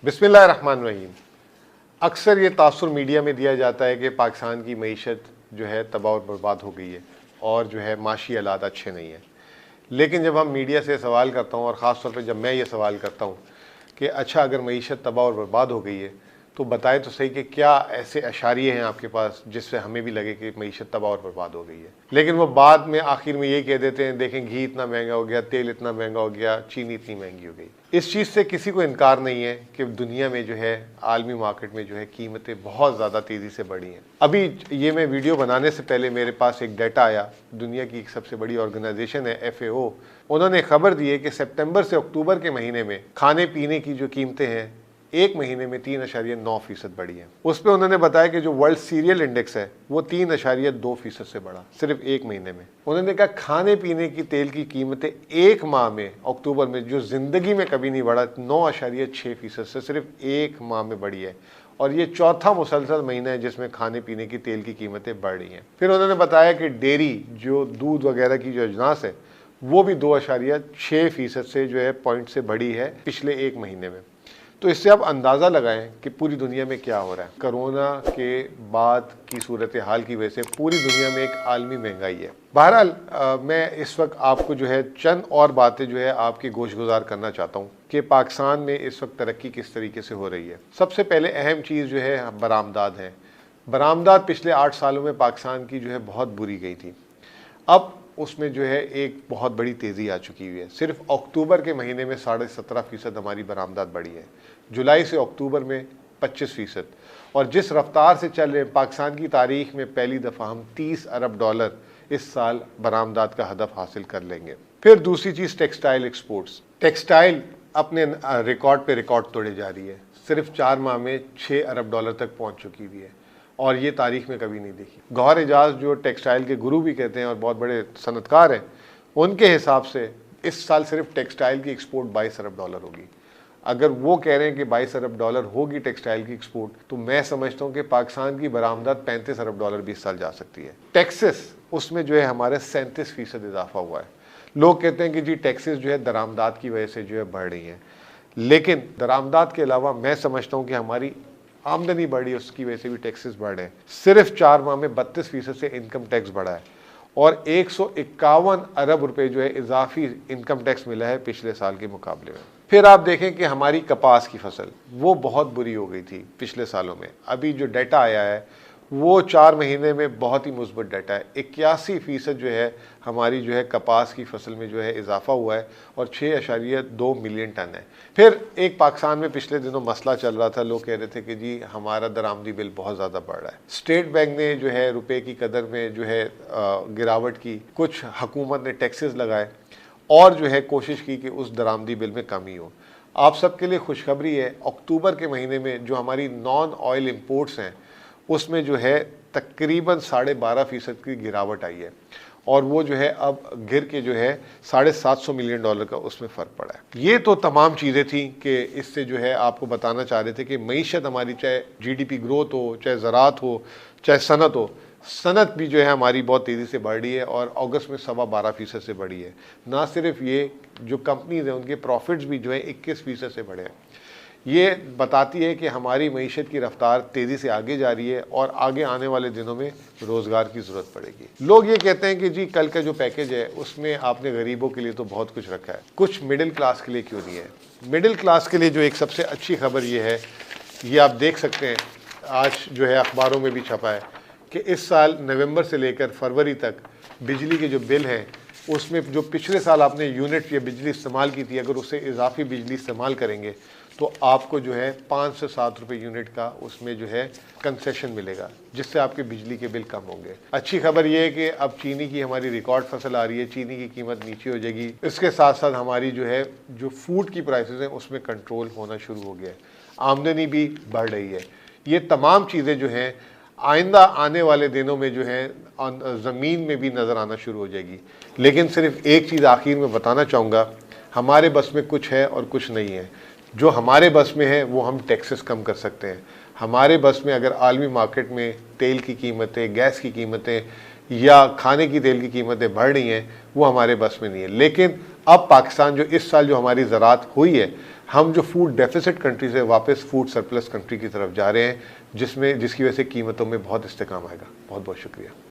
बिस्मिल्लाहिर्रहमानिर्रहीम। अक्सर ये तासुर मीडिया में दिया जाता है कि पाकिस्तान की मईशत जो है तबाह और बर्बाद हो गई है और जो है माशी हालात अच्छे नहीं हैं। लेकिन जब हम मीडिया से सवाल करता हूँ और ख़ास तौर पे जब मैं ये सवाल करता हूँ कि अच्छा अगर मईशत तबाह और बर्बाद हो गई है तो बताए तो सही कि क्या ऐसे अशारिये हैं आपके पास जिससे हमें भी लगे कि मईशत तबाह और बर्बाद हो गई है। लेकिन वो बाद में आखिर में यही कह देते हैं, देखें घी इतना महंगा हो गया, तेल इतना महंगा हो गया, चीनी इतनी महंगी हो गई। इस चीज़ से किसी को इनकार नहीं है कि दुनिया में जो है आलमी मार्केट में जो है कीमतें बहुत ज़्यादा तेज़ी से बढ़ी हैं। अभी ये मैं वीडियो बनाने से पहले मेरे पास एक डाटा आया, दुनिया की एक सबसे बड़ी ऑर्गेनाइजेशन है FAO, उन्होंने खबर दी है कि सितंबर से अक्टूबर के महीने में खाने पीने की जो कीमतें हैं एक महीने में 3.9% बढ़ी है। उस पर उन्होंने बताया कि जो वर्ल्ड सीरियल इंडेक्स है वो 3.2% से बढ़ा सिर्फ एक महीने में। उन्होंने कहा खाने पीने की तेल की कीमतें एक माह में अक्टूबर में जो जिंदगी में कभी नहीं बढ़ा 9.6% से सिर्फ एक माह में बढ़ी है और ये चौथा मुसलसल महीना है जिसमें खाने पीने की तेल की कीमतें बढ़ रही हैं। फिर उन्होंने बताया कि डेयरी जो दूध वगैरह की जो अजनास है वो भी 2.6% से जो है पॉइंट से बढ़ी है पिछले एक महीने में। तो इससे आप अंदाज़ा लगाएं कि पूरी दुनिया में क्या हो रहा है। कोरोना के बाद की सूरत हाल की वजह से पूरी दुनिया में एक आलमी महंगाई है। बहरहाल मैं इस वक्त आपको जो है चंद और बातें जो है आपकी गोशगुजार करना चाहता हूँ कि पाकिस्तान में इस वक्त तरक्की किस तरीके से हो रही है। सबसे पहले अहम चीज़ जो है बरामदात है। बरामदात पिछले 8 सालों में पाकिस्तान की जो है बहुत बुरी गई थी। अब उसमें जो है एक बहुत बड़ी तेज़ी आ चुकी हुई है। सिर्फ अक्टूबर के महीने में 17.5% हमारी बरामदात बढ़ी है, जुलाई से अक्टूबर में 25%। और जिस रफ्तार से चल रहे पाकिस्तान की तारीख में पहली दफ़ा हम $30 अरब इस साल बरामदात का हदफ हासिल कर लेंगे। फिर दूसरी चीज़ टेक्सटाइल एक्सपोर्ट्स। टेक्सटाइल अपने रिकॉर्ड पे रिकॉर्ड तोड़े जा रही है। सिर्फ 4 माह में $6 अरब तक पहुँच चुकी हुई है और ये तारीख में कभी नहीं देखी। गौहर एजाज जो टेक्सटाइल के गुरु भी कहते हैं और बहुत बड़े सनतकार हैं, उनके हिसाब से इस साल सिर्फ टेक्सटाइल की एक्सपोर्ट $22 अरब होगी। अगर वो कह रहे हैं कि $22 अरब होगी टेक्सटाइल की एक्सपोर्ट, तो मैं समझता हूँ कि पाकिस्तान की बरामदात $35 अरब भी इस साल जा सकती है। टैक्सेस उसमें जो है हमारे 37% इजाफा हुआ है। लोग कहते हैं कि जी टैक्सेस जो है दरामदात की वजह से जो है बढ़ रही हैं, लेकिन दरामदात के अलावा मैं समझता हूँ कि हमारी आमदनी बढ़ी, उसकी वजह से भी टैक्सेस बढ़े। सिर्फ 4 माह में 32% से इनकम टैक्स बढ़ा है और 151 अरब रुपए जो है इजाफी इनकम टैक्स मिला है पिछले साल के मुकाबले में। फिर आप देखें कि हमारी कपास की फसल वो बहुत बुरी हो गई थी पिछले सालों में। अभी जो डाटा आया है वो 4 महीने में बहुत ही मुस्बत डाटा है। 81% जो है हमारी जो है कपास की फसल में जो है इजाफा हुआ है और 6.2 मिलियन टन है। फिर एक पाकिस्तान में पिछले दिनों मसला चल रहा था, लोग कह रहे थे कि जी हमारा दरामदी बिल बहुत ज़्यादा बढ़ रहा है। स्टेट बैंक ने जो है रुपए की कदर में जो है गिरावट की, कुछ हुकूमत ने टैक्सेस लगाए और जो है कोशिश की कि उस दरामदी बिल में कमी हो। आप सबके लिए खुशखबरी है, अक्टूबर के महीने में जो हमारी नॉन ऑयल इम्पोर्ट्स हैं उसमें जो है तकरीबन 12.5% की गिरावट आई है और वो जो है अब गिर के जो है $750 मिलियन का उसमें फ़र्क पड़ा है। ये तो तमाम चीज़ें थी कि इससे जो है आपको बताना चाह रहे थे कि मईशत हमारी, चाहे GDP ग्रोथ हो, चाहे ज़राअत हो, चाहे सनत हो, सनत भी जो है हमारी बहुत तेज़ी से बढ़ रही है और अगस्त में 12.25% से बढ़ी है। ना सिर्फ ये, जो कंपनीज हैं उनके प्रॉफिट्स भी जो है 21% से बढ़े हैं। ये बताती है कि हमारी मईशत की रफ्तार तेज़ी से आगे जा रही है और आगे आने वाले दिनों में रोज़गार की ज़रूरत पड़ेगी। लोग ये कहते हैं कि जी कल का जो पैकेज है उसमें आपने गरीबों के लिए तो बहुत कुछ रखा है, कुछ मिडिल क्लास के लिए क्यों नहीं है। मिडिल क्लास के लिए जो एक सबसे अच्छी खबर ये है, ये आप देख सकते हैं आज जो है अखबारों में भी छपा है कि इस साल नवंबर से लेकर फरवरी तक बिजली के जो बिल हैं उसमें जो पिछले साल आपने यूनिट या बिजली इस्तेमाल की थी, अगर उससे इजाफी बिजली इस्तेमाल करेंगे तो आपको जो है 5 से 7 रुपये यूनिट का उसमें जो है कंसेशन मिलेगा, जिससे आपके बिजली के बिल कम होंगे। अच्छी खबर यह है कि अब चीनी की हमारी रिकॉर्ड फसल आ रही है, चीनी की कीमत नीचे हो जाएगी। इसके साथ साथ हमारी जो है जो फूड की प्राइसेस हैं उसमें कंट्रोल होना शुरू हो गया है, आमदनी भी बढ़ रही है। ये तमाम चीज़ें जो हैं आइंदा आने वाले दिनों में जो है ज़मीन में भी नज़र आना शुरू हो जाएगी। लेकिन सिर्फ एक चीज़ आखिर में बताना चाहूँगा, हमारे बस में कुछ है और कुछ नहीं है। जो हमारे बस में है वो हम टैक्सेस कम कर सकते हैं। हमारे बस में अगर आलमी मार्केट में तेल की कीमतें, गैस की कीमतें या खाने की तेल की कीमतें बढ़ रही हैं, वो हमारे बस में नहीं है। लेकिन अब पाकिस्तान जो इस साल जो हमारी ज़राअत हुई है, हम जो फूड डेफिसिट कंट्री से वापस फूड सरप्लस कंट्री की तरफ जा रहे हैं, जिसकी वजह से कीमतों में बहुत इस्तेकाम आएगा। बहुत बहुत शुक्रिया।